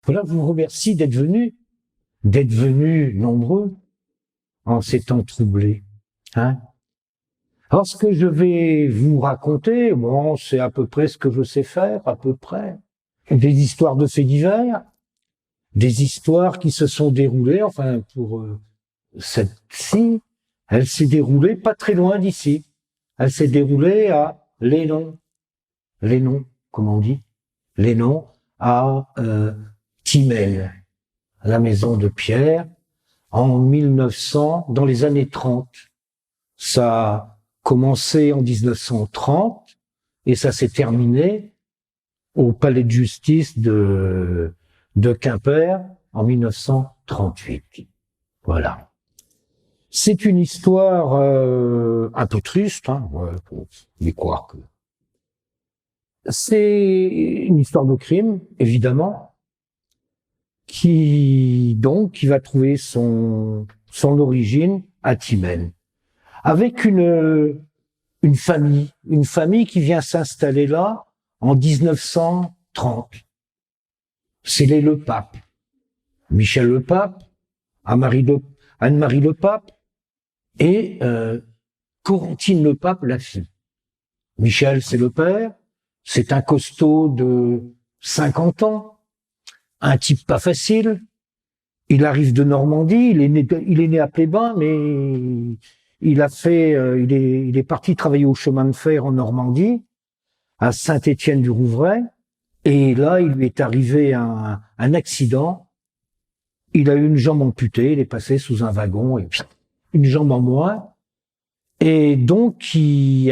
Voilà, je vous remercie d'être venus nombreux en ces temps troublés. Hein. Alors, ce que je vais vous raconter, bon, c'est à peu près ce que je sais faire, à peu près. Des histoires de faits divers, des histoires qui se sont déroulées, enfin, pour cette-ci, elle s'est déroulée pas très loin d'ici. Elle s'est déroulée à Lénon, comment on dit, Lénon, à Timel, la maison de Pierre, en 1900, dans les années 30. Ça a commencé en 1930 et ça s'est terminé au palais de justice de Quimper en 1938. Voilà. C'est une histoire un peu triste, hein, faut y croire que. C'est une histoire de crime, évidemment, qui va trouver son origine à Timène, avec une famille qui vient s'installer là en 1930. C'est les Le Pape, Michel Le Pape, Anne-Marie Le Pape et Corentine Le Pape, la fille. Michel, c'est le père, c'est un costaud de 50 ans, un type pas facile. Il arrive de Normandie, il est né à Plébain, mais il est parti travailler au chemin de fer en Normandie, à Saint-Étienne-du-Rouvray, et là, il lui est arrivé un accident. Il a eu une jambe amputée, il est passé sous un wagon, et une jambe en moins. Et donc,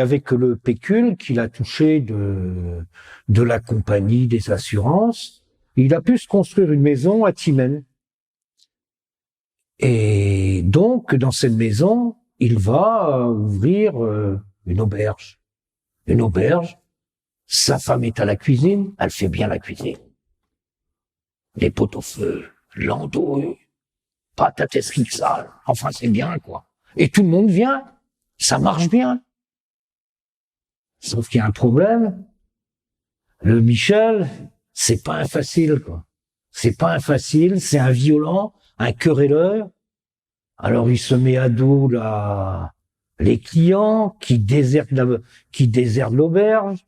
avec le pécule qu'il a touché de la compagnie des assurances, il a pu se construire une maison à Timène. Et donc, dans cette maison, il va ouvrir une auberge. Une auberge. Sa femme est à la cuisine, elle fait bien la cuisine. Les pot-au-feu, l'andouille, patates frites sales, enfin c'est bien quoi. Et tout le monde vient, ça marche bien. Sauf qu'il y a un problème. Le Michel, c'est pas un facile quoi. C'est pas un facile, c'est un violent, un querelleur. Alors il se met à dos les clients qui désertent l'auberge.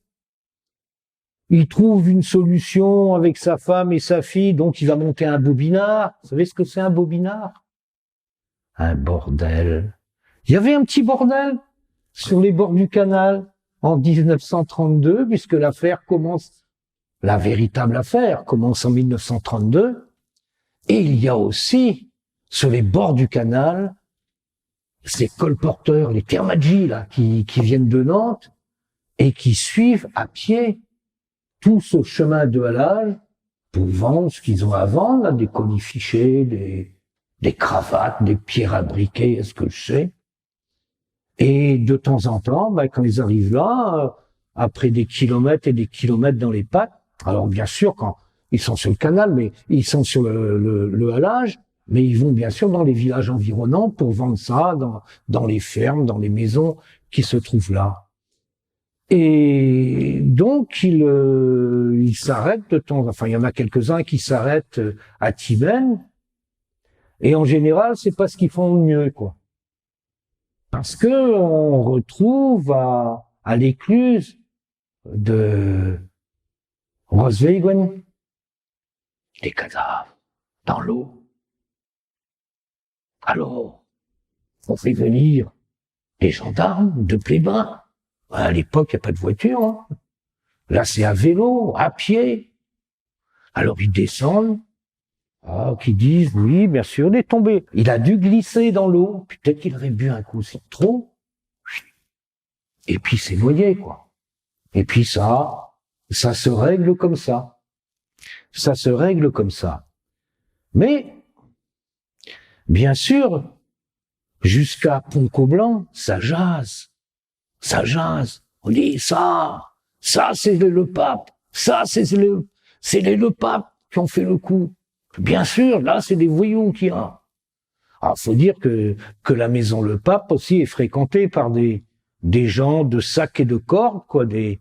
Il trouve une solution avec sa femme et sa fille, donc il va monter un bobinard. Vous savez ce que c'est un bobinard? Un bordel. Il y avait un petit bordel sur les bords du canal en 1932, puisque la véritable affaire commence en 1932. Et il y a aussi, sur les bords du canal, ces colporteurs, les Thermadji, là, qui viennent de Nantes et qui suivent à pied tout ce chemin de halage pour vendre ce qu'ils ont à vendre, là, des colifichets, des cravates, des pierres à briquet, est-ce que je sais. Et de temps en temps, quand ils arrivent là, après des kilomètres et des kilomètres dans les pattes, alors bien sûr, quand ils sont sur le canal, mais ils sont sur le halage, mais ils vont bien sûr dans les villages environnants pour vendre ça dans les fermes, dans les maisons qui se trouvent là. Et donc, il s'arrête de temps, enfin, il y en a quelques-uns qui s'arrêtent à Timène, et en général, c'est pas ce qu'ils font de mieux, quoi. Parce que on retrouve à l'écluse de Rosweigen des cadavres dans l'eau. Alors, on fait venir les gendarmes de Plébain. À l'époque, il n'y a pas de voiture. Hein. Là, c'est à vélo, à pied. Alors, ils descendent, qui disent, oui, bien sûr, il est tombé. Il a dû glisser dans l'eau. Peut-être qu'il aurait bu un coup, c'est trop. Et puis, c'est noyé, quoi. Et puis, ça se règle comme ça. Ça se règle comme ça. Mais, bien sûr, jusqu'à Pont-Coblan, ça jase. Ça jase. On dit ça c'est le pape. Ça, c'est les Le Pape qui ont fait le coup. Bien sûr, là, c'est des voyous qu'il y a. Alors, faut dire que la maison Le Pape aussi est fréquentée par des gens de sac et de corde, quoi, des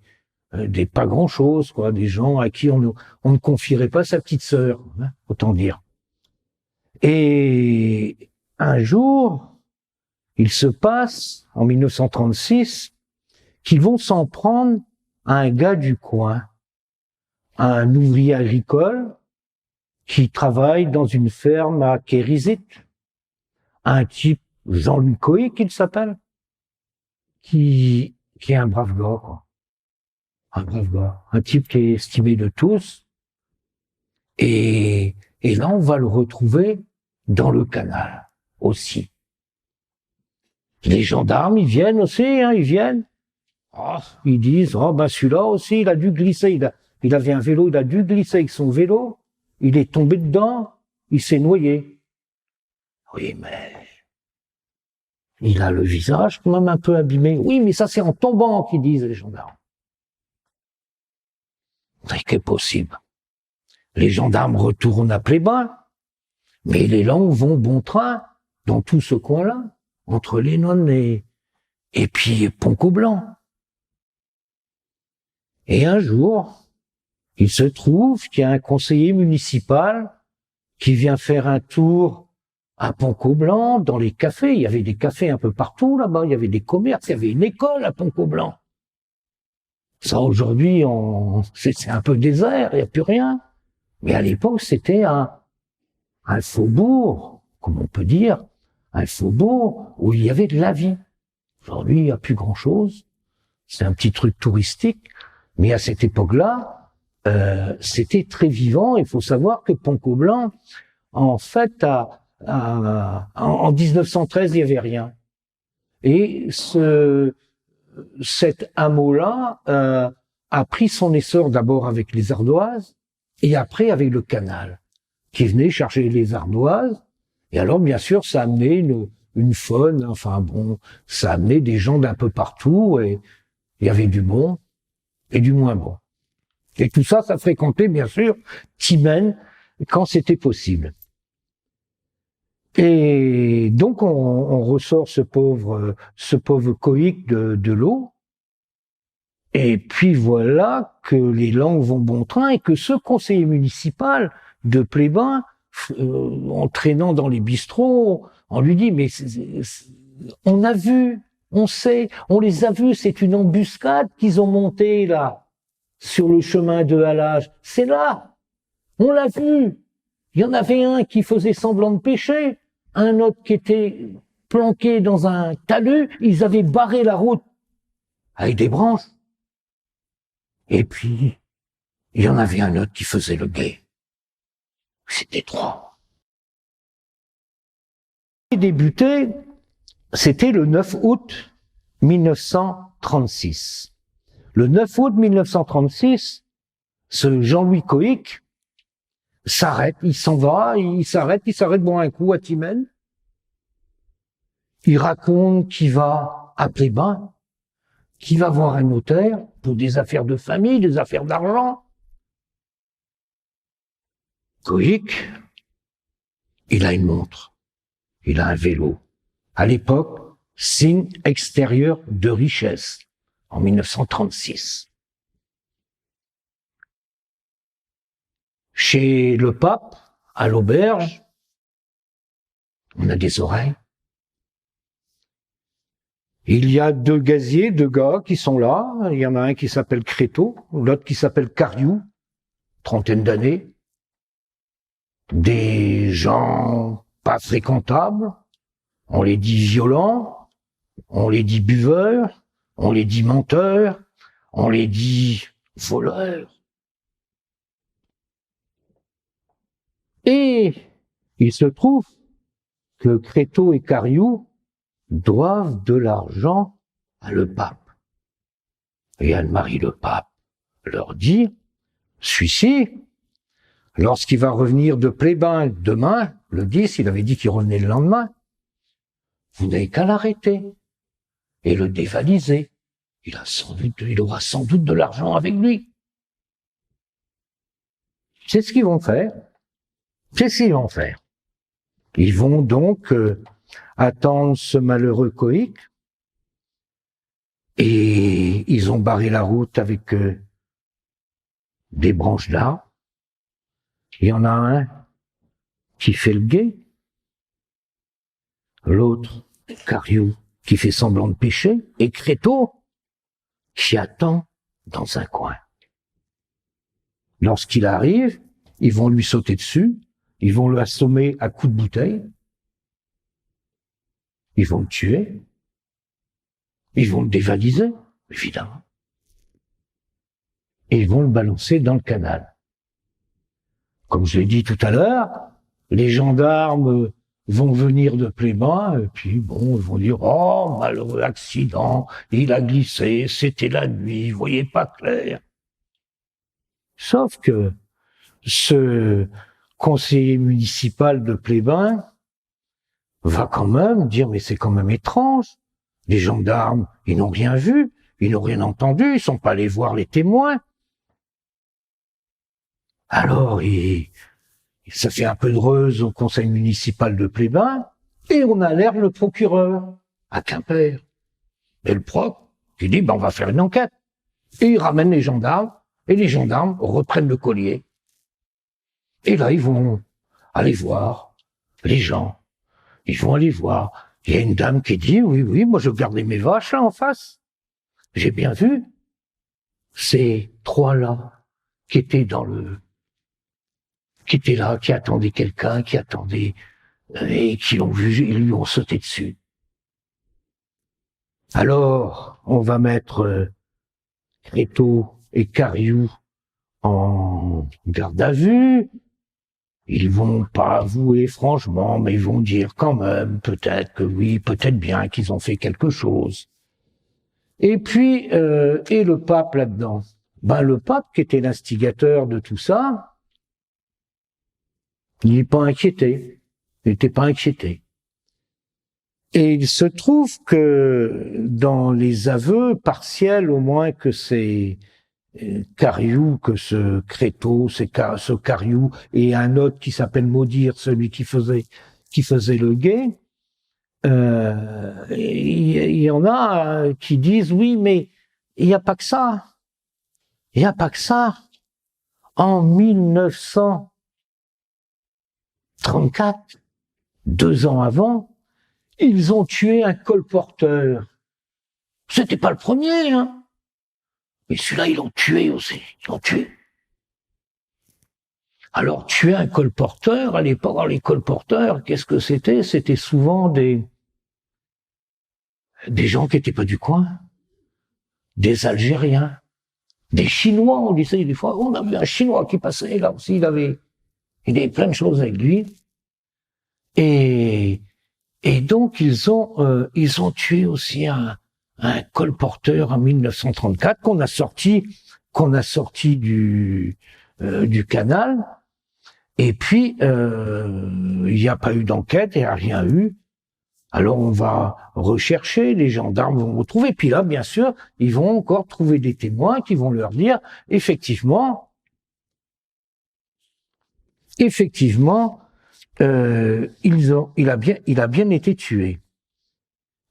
des pas grand-chose, quoi, des gens à qui on ne confierait pas sa petite sœur, hein, autant dire. Et un jour, il se passe, en 1936, qu'ils vont s'en prendre à un gars du coin, à un ouvrier agricole qui travaille dans une ferme à Kérizit, un type, Jean-Louis Coé qu'il s'appelle, qui est un brave gars, quoi. Un brave gars, un type qui est estimé de tous. Et là, on va le retrouver dans le canal aussi. Les gendarmes, ils viennent aussi, hein, ils viennent. Oh, ils disent, oh ben celui-là aussi, il a dû glisser, il avait un vélo, il a dû glisser avec son vélo, il est tombé dedans, il s'est noyé. Oui, mais il a le visage quand même un peu abîmé. Oui, mais ça c'est en tombant qu'ils disent les gendarmes. C'est qu'est possible. Les gendarmes retournent à Plébain, mais les langues vont bon train dans tout ce coin-là, entre Lénon et puis Pont-Coblanc. Et un jour, il se trouve qu'il y a un conseiller municipal qui vient faire un tour à Pont-Coblanc, dans les cafés. Il y avait des cafés un peu partout là-bas, il y avait des commerces, il y avait une école à Pont-Coblanc. Ça, aujourd'hui, c'est un peu désert, il n'y a plus rien. Mais à l'époque, c'était un faubourg, comme on peut dire, un faubourg où il y avait de la vie. Aujourd'hui, il n'y a plus grand-chose. C'est un petit truc touristique. Mais à cette époque-là, c'était très vivant. Il faut savoir que Pont-Coblanc, en fait, en 1913, il n'y avait rien. Et cet hameau-là a pris son essor d'abord avec les ardoises et après avec le canal, qui venait chercher les ardoises. Et alors, bien sûr, ça amenait une faune, enfin bon, ça amenait des gens d'un peu partout et il y avait du bon et du moins bon. Et tout ça, ça fréquentait, bien sûr, Timène quand c'était possible. Et donc, on ressort ce pauvre Coïc de l'eau. Et puis voilà que les langues vont bon train et que ce conseiller municipal de Plébain, en traînant dans les bistrots, on lui dit, mais on a vu, on sait, on les a vus, c'est une embuscade qu'ils ont montée là, sur le chemin de halage. C'est là, on l'a vu. Il y en avait un qui faisait semblant de pêcher, un autre qui était planqué dans un talus, ils avaient barré la route avec des branches. Et puis, il y en avait un autre qui faisait le guet. C'était trois. Débuté, c'était le 9 août 1936. Le 9 août 1936, ce Jean-Louis Coïc s'arrête, il s'en va, il s'arrête boire un coup à Timène. Il raconte qu'il va à Plébain, qu'il va voir un notaire pour des affaires de famille, des affaires d'argent. Coïc, il a une montre, il a un vélo. À l'époque, signe extérieur de richesse, en 1936. Chez le pape, à l'auberge, on a des oreilles. Il y a deux gaziers, deux gars qui sont là. Il y en a un qui s'appelle Créteau, l'autre qui s'appelle Cariou, trentaine d'années. Des gens pas fréquentables. On les dit violents, on les dit buveurs, on les dit menteurs, on les dit voleurs. Et il se trouve que Créteau et Cariou doivent de l'argent à le pape. Et Anne-Marie le pape leur dit, celui-ci, lorsqu'il va revenir de Plébain demain, le 10, il avait dit qu'il revenait le lendemain, vous n'avez qu'à l'arrêter et le dévaliser. Il aura sans doute de l'argent avec lui. C'est ce qu'ils vont faire. C'est ce qu'ils vont faire. Ils vont donc attendre ce malheureux Coïc et ils ont barré la route avec des branches d'arbres. Il y en a un qui fait le guet, l'autre, Cariou, qui fait semblant de pêcher, et Créteau, qui attend dans un coin. Lorsqu'il arrive, ils vont lui sauter dessus, ils vont le assommer à coups de bouteille, ils vont le tuer, ils vont le dévaliser, évidemment, et ils vont le balancer dans le canal. Comme je l'ai dit tout à l'heure, les gendarmes vont venir de Pléba, et puis bon, ils vont dire « Oh, malheureux accident, il a glissé, c'était la nuit, il voyait pas clair. » Sauf que ce conseiller municipal de Plébin va quand même dire « Mais c'est quand même étrange, les gendarmes, ils n'ont rien vu, ils n'ont rien entendu, ils sont pas allés voir les témoins. » Alors, ça fait un peu de reuse au conseil municipal de Plébin, et on alerte le procureur à Quimper. Et le proc, qui dit, on va faire une enquête. Et il ramène les gendarmes, et les gendarmes reprennent le collier. Et là, ils vont aller voir les gens. Ils vont aller voir. Il y a une dame qui dit, oui, moi je gardais mes vaches là en face. J'ai bien vu ces trois-là qui étaient qui étaient là, qui attendaient quelqu'un, qui attendaient, et qui l'ont vu, ils lui ont sauté dessus. Alors, on va mettre Créteau et Cariou en garde à vue. Ils vont pas avouer franchement, mais ils vont dire quand même, peut-être que oui, peut-être bien qu'ils ont fait quelque chose. Et puis, et le pape là-dedans? Le pape, qui était l'instigateur de tout ça, il n'est pas inquiété. Il n'était pas inquiété. Et il se trouve que dans les aveux partiels, au moins, que c'est Cariou, que ce Créteau, ce Cariou, et un autre qui s'appelle Maudir, celui qui faisait le guet, il y en a qui disent oui, mais il n'y a pas que ça. Il n'y a pas que ça. En 1934, 2 ans avant, ils ont tué un colporteur. C'était pas le premier, hein. Mais celui-là, ils l'ont tué aussi. Ils l'ont tué. Alors, tuer un colporteur, à l'époque, les colporteurs, qu'est-ce que c'était? C'était souvent des gens qui étaient pas du coin. Des Algériens. Des Chinois, on disait des fois. On a vu un Chinois qui passait, là aussi, il avait plein de choses avec lui. Et donc, ils ont tué aussi un colporteur en 1934 qu'on a sorti du canal. Et puis, il n'y a pas eu d'enquête, il n'y a rien eu. Alors, on va rechercher, les gendarmes vont retrouver. Puis là, bien sûr, ils vont encore trouver des témoins qui vont leur dire, effectivement, il a bien été tué.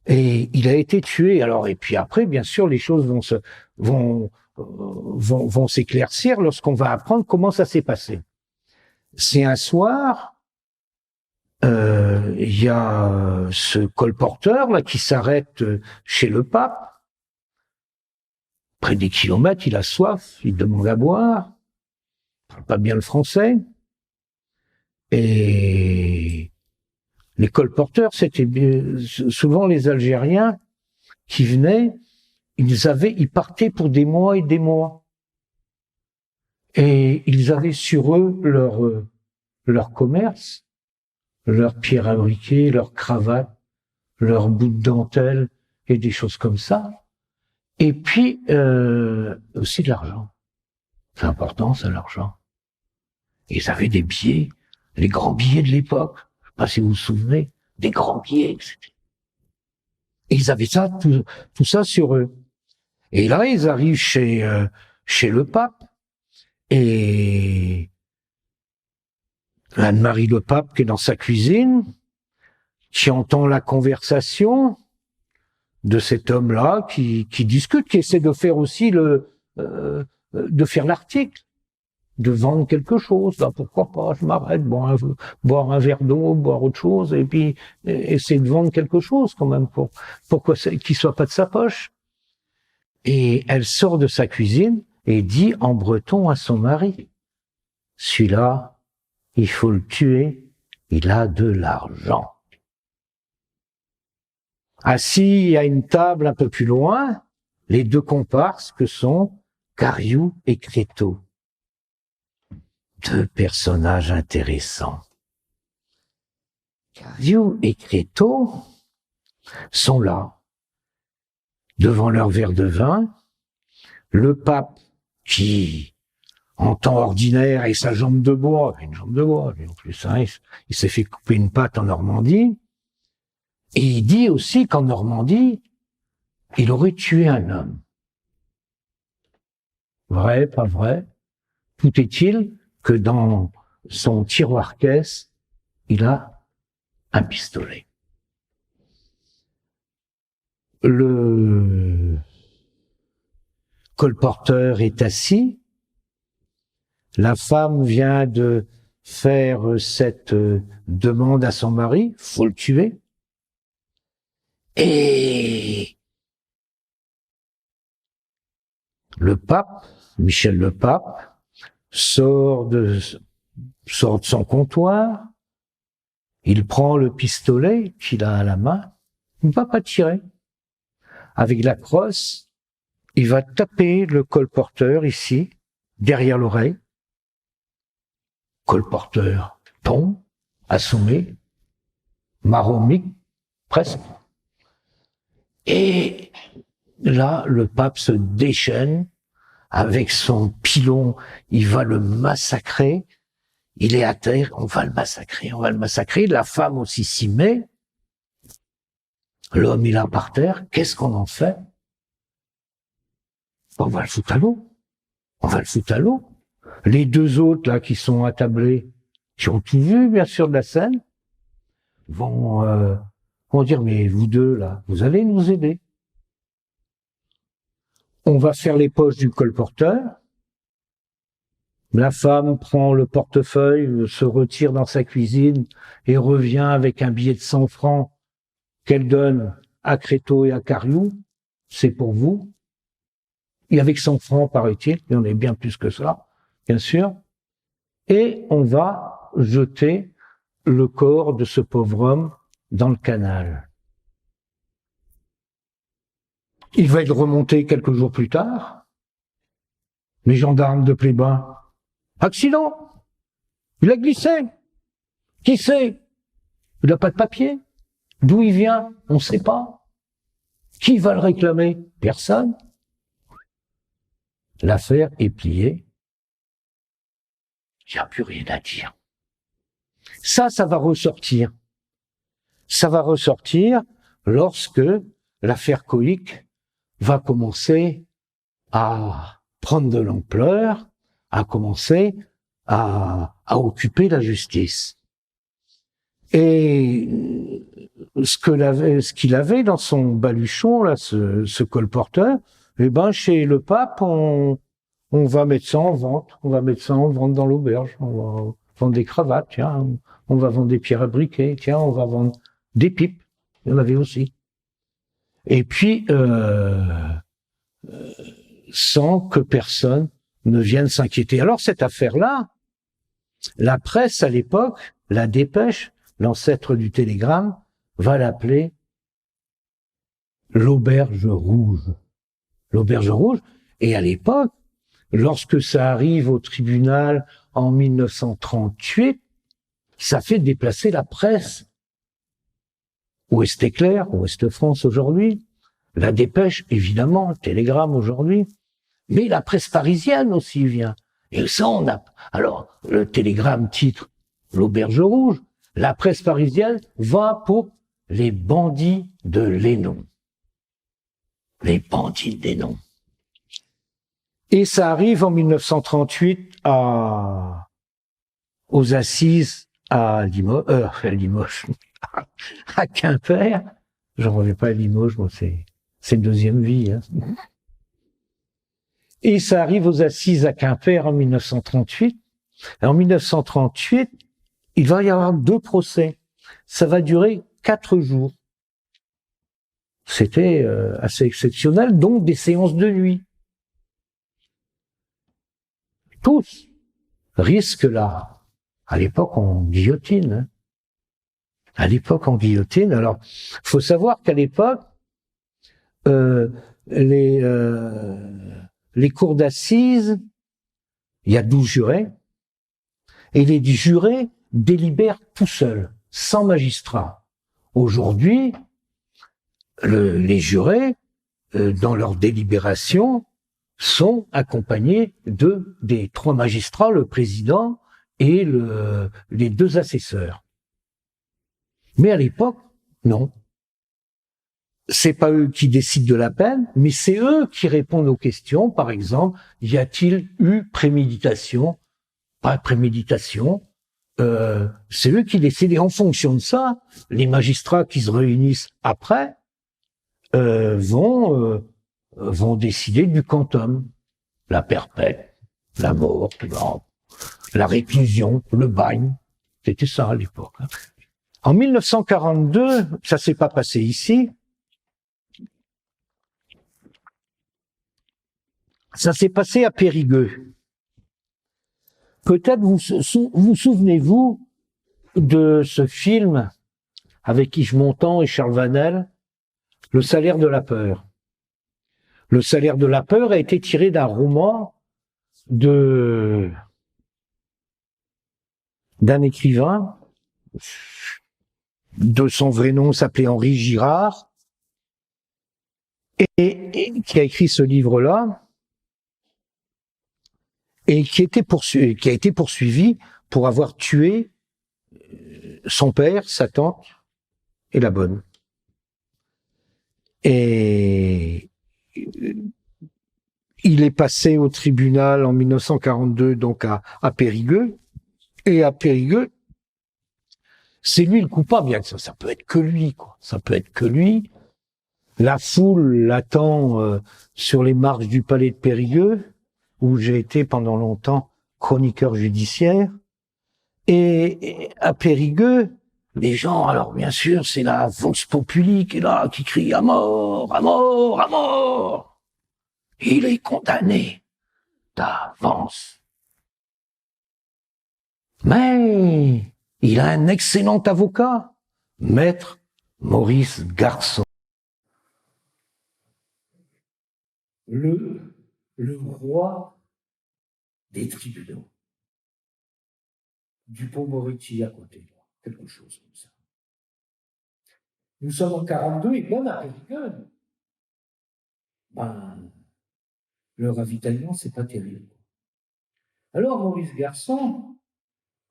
Et il a été tué. Alors, et puis après, bien sûr, les choses vont s'éclaircir lorsqu'on va apprendre comment ça s'est passé. C'est un soir, il y a ce colporteur là qui s'arrête chez le pape. Près des kilomètres, il a soif, il demande à boire. Il parle pas bien le français. Et les colporteurs, c'était souvent les Algériens qui venaient, ils partaient pour des mois et des mois. Et ils avaient sur eux leur commerce, leurs pierres à briquet, leurs cravates, leurs bouts de dentelle et des choses comme ça. Et puis, aussi de l'argent. C'est important, ça, l'argent. Ils avaient des billets, les grands billets de l'époque. Je sais pas si vous vous souvenez, des grands billets, etc. Et ils avaient ça, tout ça sur eux. Et là, ils arrivent chez le pape. Et Anne-Marie le pape qui est dans sa cuisine, qui entend la conversation de cet homme-là qui discute, qui essaie de faire aussi de faire l'article. de vendre quelque chose. Là, pourquoi pas, je m'arrête, boire un verre d'eau, boire autre chose, et puis essayer de vendre quelque chose quand même, pourquoi qu'il soit pas de sa poche. Et elle sort de sa cuisine et dit en breton à son mari, celui-là, il faut le tuer, il a de l'argent. Assis à une table un peu plus loin, les deux comparses que sont Cariou et Créteau. Deux personnages intéressants. Cariou et Créteau sont là, devant leur verre de vin. Le pape, qui, en temps ordinaire, et sa jambe de bois, une jambe de bois, lui en plus, hein, il s'est fait couper une patte en Normandie. Et il dit aussi qu'en Normandie, il aurait tué un homme. Vrai, pas vrai? Tout est-il que dans son tiroir-caisse, il a un pistolet. Le colporteur est assis. La femme vient de faire cette demande à son mari, faut le tuer. Et le pape, Michel le pape, sort de son comptoir, il prend le pistolet qu'il a à la main, il ne va pas tirer. Avec la crosse, il va taper le colporteur ici, derrière l'oreille. Colporteur tombe, assommé, maromique, presque. Et là, le pape se déchaîne avec son pilon, il va le massacrer. Il est à terre, on va le massacrer. La femme aussi s'y met. L'homme, il est par terre. Qu'est-ce qu'on en fait? On va le foutre à l'eau. Les deux autres, là, qui sont attablés, qui ont tout vu, bien sûr, de la scène, vont dire, mais vous deux, là, vous allez nous aider. On va faire les poches du colporteur. La femme prend le portefeuille, se retire dans sa cuisine et revient avec un billet de 100 francs qu'elle donne à Créteau et à Cariou. C'est pour vous. Et avec 100 francs, paraît-il, il y en a bien plus que ça, bien sûr. Et on va jeter le corps de ce pauvre homme dans le canal. Il va être remonté quelques jours plus tard. Les gendarmes de Plébain. Accident! Il a glissé! Qui c'est? Il n'a pas de papier. D'où il vient? On ne sait pas. Qui va le réclamer? Personne. L'affaire est pliée. Il n'y a plus rien à dire. Ça va ressortir. Ça va ressortir lorsque l'affaire Coïc va commencer à prendre de l'ampleur, à commencer à occuper la justice. Et ce qu'il avait dans son baluchon, là, ce colporteur, chez le pape, on va mettre ça en vente. On va mettre ça en vente dans l'auberge. On va vendre des cravates, tiens. On va vendre des pierres à briquet, tiens. On va vendre des pipes. Il y en avait aussi. Et puis, sans que personne ne vienne s'inquiéter. Alors, cette affaire-là, la presse, à l'époque, la Dépêche, l'ancêtre du télégramme, va l'appeler l'Auberge Rouge. L'Auberge Rouge. Et à l'époque, lorsque ça arrive au tribunal en 1938, ça fait déplacer la presse. Ouest Éclair, Ouest France aujourd'hui, la Dépêche, évidemment, le Télégramme aujourd'hui, mais la presse parisienne aussi vient. Et ça, on a... Alors, le Télégramme titre l'Auberge Rouge, la presse parisienne va pour les bandits de l'Hénon. Les bandits de l'Hénon. Et ça arrive en 1938 aux assises à Limoges, à Quimper. J'en reviens pas à Limoges, moi c'est une deuxième vie. Hein. Et ça arrive aux assises à Quimper en 1938. Et en 1938, il va y avoir 2 procès. Ça va durer 4 jours. C'était assez exceptionnel, donc des séances de nuit. Tous risquent là. À l'époque, on guillotine. Hein. À l'époque, on guillotine. Alors, faut savoir qu'à l'époque, les cours d'assises, il y a 12 jurés, et les jurés délibèrent tout seuls, sans magistrat. Aujourd'hui, les jurés, dans leur délibération, sont accompagnés des 3 magistrats, le président et les 2 assesseurs. Mais à l'époque, non. C'est pas eux qui décident de la peine, mais c'est eux qui répondent aux questions. Par exemple, y a-t-il eu préméditation? Pas de préméditation. C'est eux qui décident. Et en fonction de ça, les magistrats qui se réunissent après vont décider du quantum, la perpète, la mort, la réclusion, le bagne. C'était ça à l'époque. En 1942, ça s'est pas passé ici. Ça s'est passé à Périgueux. Peut-être vous souvenez-vous de ce film avec Yves Montand et Charles Vanel, Le salaire de la peur. Le salaire de la peur a été tiré d'un roman d'un écrivain, de son vrai nom s'appelait Henri Girard, et qui a écrit ce livre-là, et qui a été poursuivi pour avoir tué son père, sa tante et la bonne. Et il est passé au tribunal en 1942, donc à Périgueux. Et à Périgueux, c'est lui le coupable. Bien que ça peut être que lui, quoi. Ça peut être que lui. La foule l'attend sur les marches du palais de Périgueux, où j'ai été pendant longtemps chroniqueur judiciaire. Et à Périgueux, les gens, alors bien sûr, c'est la vox populi qui est là, qui crie à mort, à mort, à mort. Il est condamné d'avance. Mais il a un excellent avocat, maître Maurice Garçon. Le roi des tribunaux. Dupond-Moretti à côté, quelque chose comme ça. Nous sommes en 42 et même à Périgueux. Le ravitaillement, c'est pas terrible. Alors Maurice Garçon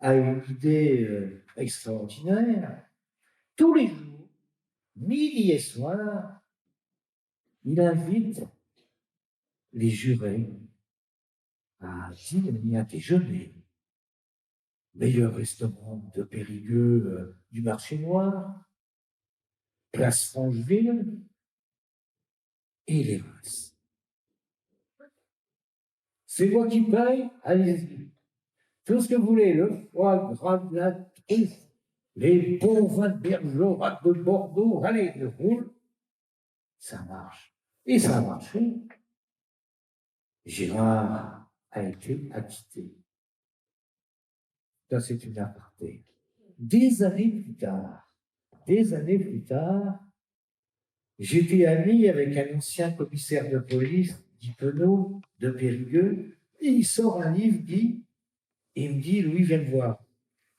a une idée extraordinaire. Tous les jours, midi et soir, il invite les jurés à dîner, à déjeuner. Meilleur restaurant de Périgueux du marché noir, place Francheville et les Reims. C'est moi qui paye, allez-y. Tout ce que vous voulez, le foie gras, la truffe, les bons vins de Bergerac de Bordeaux, allez, le roule. Ça marche. Et ça a marché. Gérard a été acquitté. Ça, c'est une aparté. Des années plus tard, j'étais ami avec un ancien commissaire de police, Guy Penaud, de Périgueux, et il sort un livre, Guy, et il me dit, Louis, viens me voir.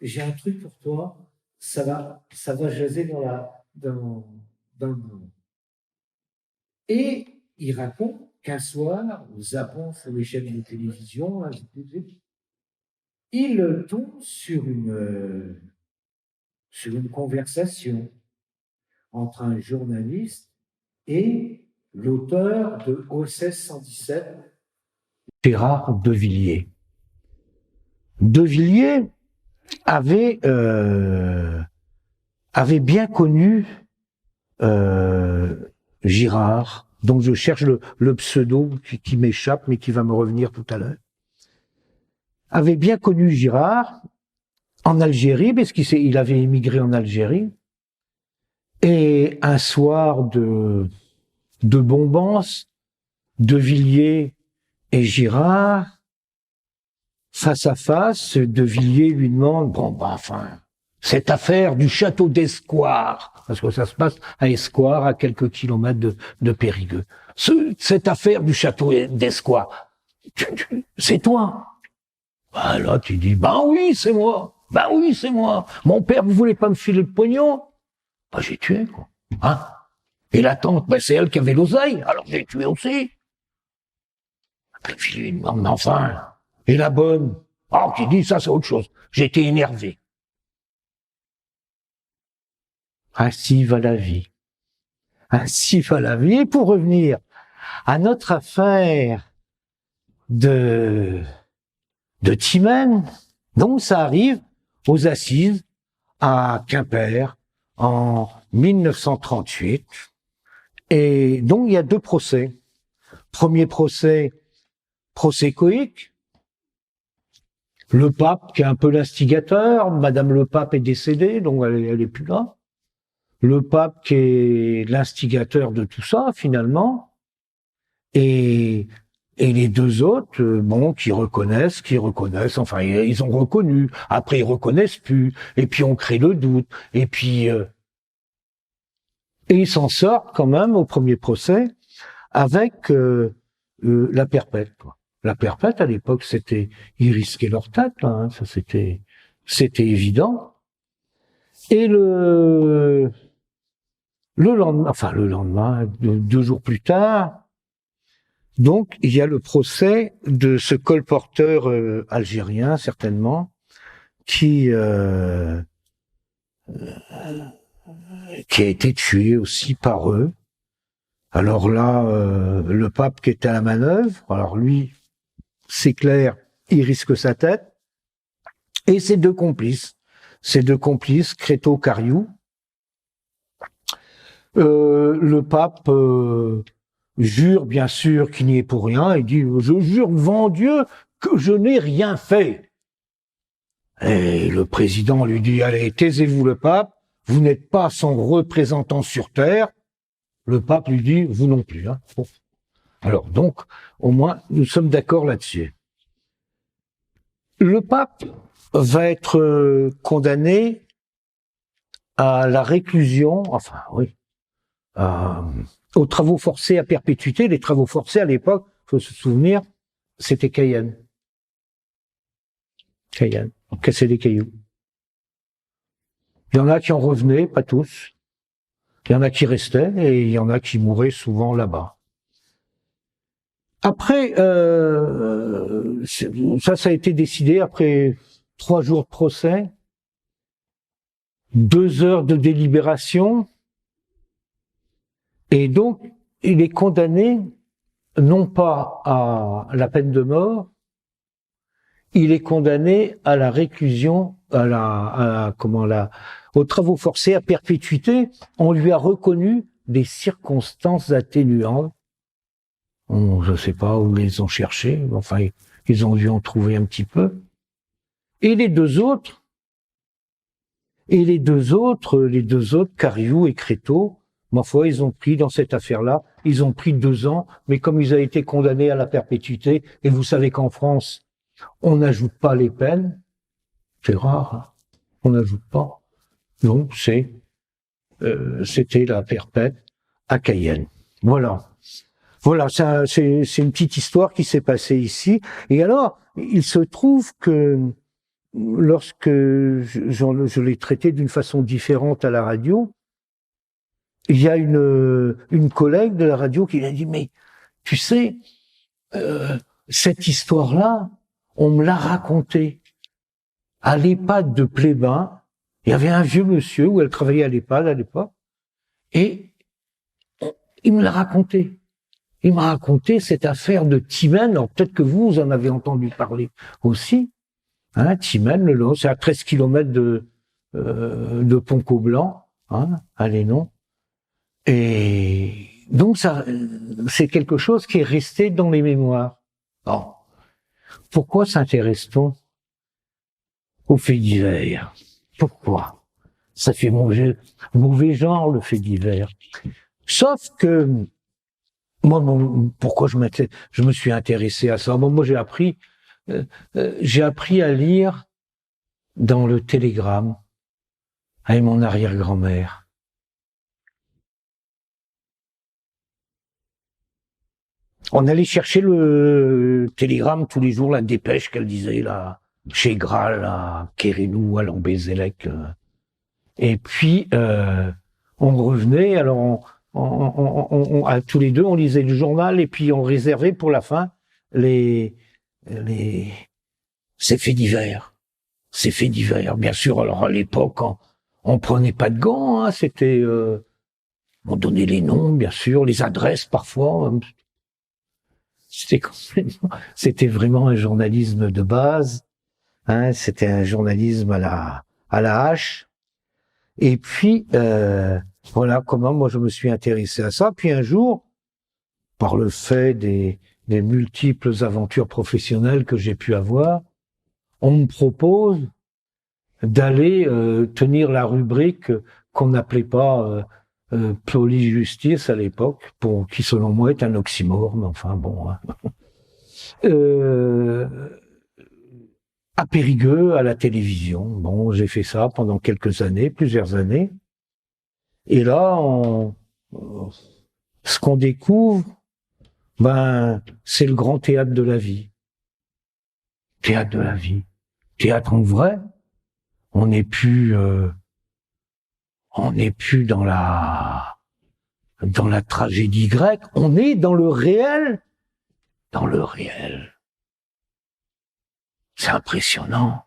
J'ai un truc pour toi, ça va jaser dans le monde. Et il raconte qu'un soir, zappant sur les chaînes de télévision, il tombe sur une conversation entre un journaliste et l'auteur de OSS 117, Gérard Devilliers. Devilliers avait bien connu Girard, dont je cherche le pseudo qui m'échappe, mais qui va me revenir tout à l'heure, avait bien connu Girard en Algérie, parce qu'il avait émigré en Algérie, et un soir de bombance, De Villiers et Girard, face à face, De Villiers lui demande, cette affaire du château d'Escoir, parce que ça se passe à Escoir, à quelques kilomètres de Périgueux. Cette affaire du château d'Escoir, c'est toi. Bah là, tu dis, oui, c'est moi. Oui, c'est moi. Mon père, vous voulez pas me filer le pognon? J'ai tué, quoi. Hein? Et la tante, c'est elle qui avait l'oseille, alors j'ai tué aussi. Et puis lui demande, enfin, et la bonne? Tu dis, ça c'est autre chose. J'étais énervé. Ainsi va la vie. Ainsi va la vie. Et pour revenir à notre affaire de Timène, donc ça arrive aux assises à Quimper en 1938. Et donc il y a 2 procès. Premier procès coïque. Le pape qui est un peu l'instigateur, Madame le pape est décédée, donc elle est plus là. Le pape qui est l'instigateur de tout ça, finalement. Et les 2 autres, qui reconnaissent, enfin, ils ont reconnu. Après, ils reconnaissent plus. Et puis, on crée le doute. Et puis, et ils s'en sortent quand même au premier procès avec la perpète, quoi. La perpète, à l'époque, ils risquaient leur tête, là, hein, ça c'était évident. Et le lendemain, 2 jours plus tard, donc, il y a le procès de ce colporteur algérien, certainement, qui a été tué aussi par eux. Alors là, le pape qui était à la manœuvre, alors lui, c'est clair, il risque sa tête. Et ses 2 complices, Créteau-Cariou. Le pape jure bien sûr qu'il n'y est pour rien. Il dit, je jure devant Dieu que je n'ai rien fait. Et le président lui dit, allez, taisez-vous le pape, vous n'êtes pas son représentant sur terre. Le pape lui dit, vous non plus. Hein. Bon. Alors donc, au moins, nous sommes d'accord là-dessus. Le pape va être condamné à la réclusion, aux travaux forcés à perpétuité. Les travaux forcés, à l'époque, il faut se souvenir, c'était Cayenne. On cassait des cailloux. Il y en a qui en revenaient, pas tous. Il y en a qui restaient et il y en a qui mouraient souvent là-bas. Après, ça a été décidé après 3 jours de procès, 2 heures de délibération, et donc il est condamné non pas à la peine de mort, il est condamné à la réclusion, aux travaux forcés à perpétuité. On lui a reconnu des circonstances atténuantes. Je ne sais pas où ils les ont cherchés, enfin, ils ont dû en trouver un petit peu. Et les deux autres, Cariou et Créteau, ma foi, ils ont pris, dans cette affaire-là, ils ont pris 2 ans, mais comme ils ont été condamnés à la perpétuité, et vous savez qu'en France, on n'ajoute pas les peines, c'est rare, hein, on n'ajoute pas. Donc, c'était la perpète à Cayenne. Voilà, c'est une petite histoire qui s'est passée ici. Et alors, il se trouve que lorsque je l'ai traité d'une façon différente à la radio, il y a une collègue de la radio qui m'a dit, mais tu sais, cette histoire-là, on me l'a racontée à l'EHPAD de Plébin. Il y avait un vieux monsieur où elle travaillait à l'EHPAD à l'époque, et il me l'a raconté. Il m'a raconté cette affaire de Timène. Alors peut-être que vous en avez entendu parler aussi. Hein, Timène, le long, c'est à 13 kilomètres de Pont-Coblan, hein, à Lénon. Et Donc ça, c'est quelque chose qui est resté dans les mémoires. Bon. Pourquoi s'intéresse-t-on aux faits divers? Pourquoi? Ça fait mauvais genre, le fait divers. Sauf que, moi, pourquoi je me suis intéressé à ça? Moi, j'ai appris à lire dans le télégramme avec mon arrière-grand-mère. On allait chercher le télégramme tous les jours, la dépêche qu'elle disait, là, chez Graal, à Kérénou, à Lambézélec. Et puis, on revenait, alors à tous les deux, on lisait le journal et puis on réservait pour la fin ces faits divers. Ces faits divers, bien sûr. Alors à l'époque, on prenait pas de gants, hein, c'était, on donnait les noms, bien sûr, les adresses parfois. C'était vraiment un journalisme de base, hein, c'était un journalisme à la hache. Et puis voilà comment moi je me suis intéressé à ça. Puis un jour, par le fait des multiples aventures professionnelles que j'ai pu avoir, on me propose d'aller tenir la rubrique qu'on n'appelait pas Police-Justice à l'époque, qui selon moi est un oxymore, mais enfin bon. Hein. À Périgueux, à la télévision. Bon, j'ai fait ça pendant quelques années, plusieurs années. Et là, ce qu'on découvre, c'est le grand théâtre de la vie. Théâtre de la vie. Théâtre en vrai. On n'est plus dans la tragédie grecque. On est dans le réel. Dans le réel. C'est impressionnant.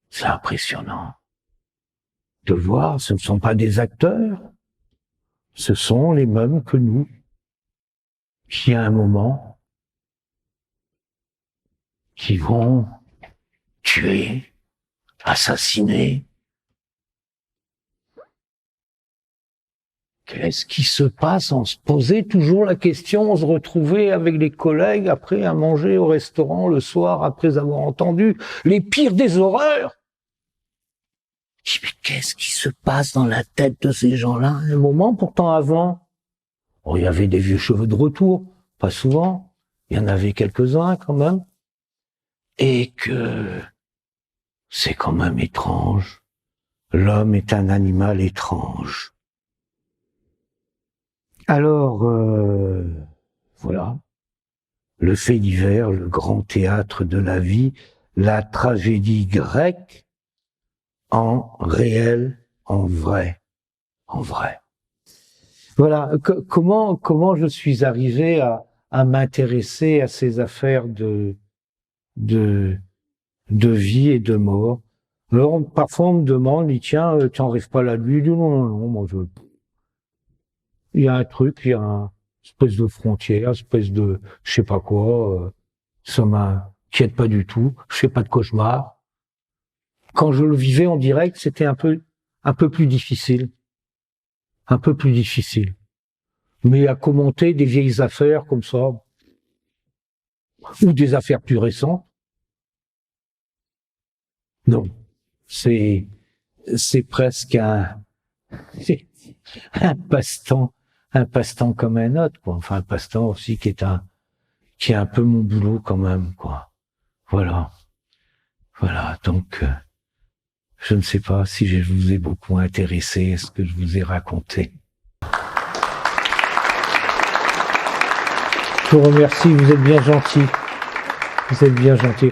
C'est impressionnant. De voir, ce ne sont pas des acteurs. Ce sont les mêmes que nous. Qui, à un moment, qui vont tuer, assassiner. Qu'est-ce qui se passe? On se posait toujours la question, on se retrouvait avec les collègues après à manger au restaurant le soir après avoir entendu les pires des horreurs. Mais qu'est-ce qui se passe dans la tête de ces gens-là? Un moment, pourtant avant, il y avait des vieux cheveux de retour, pas souvent, il y en avait quelques-uns quand même, et que c'est quand même étrange. L'homme est un animal étrange. Alors, voilà, le fait divers, le grand théâtre de la vie, la tragédie grecque, en réel, en vrai, en vrai. Voilà, comment je suis arrivé à m'intéresser à ces affaires de vie et de mort. Alors, parfois on me demande, tiens, tu en rêves pas la nuit? Je dis non, moi il y a un truc, il y a une espèce de frontière, espèce de, je sais pas quoi, ça m'inquiète pas du tout, je fais pas de cauchemar. Quand je le vivais en direct, c'était un peu plus difficile. Un peu plus difficile. Mais à commenter des vieilles affaires comme ça, ou des affaires plus récentes, non. C'est presque un passe-temps comme un autre, quoi. Enfin, un passe-temps aussi qui est un peu mon boulot quand même, quoi. Voilà. Donc, je ne sais pas si je vous ai beaucoup intéressé à ce que je vous ai raconté. Je vous remercie, vous êtes bien gentil. Vous êtes bien gentil.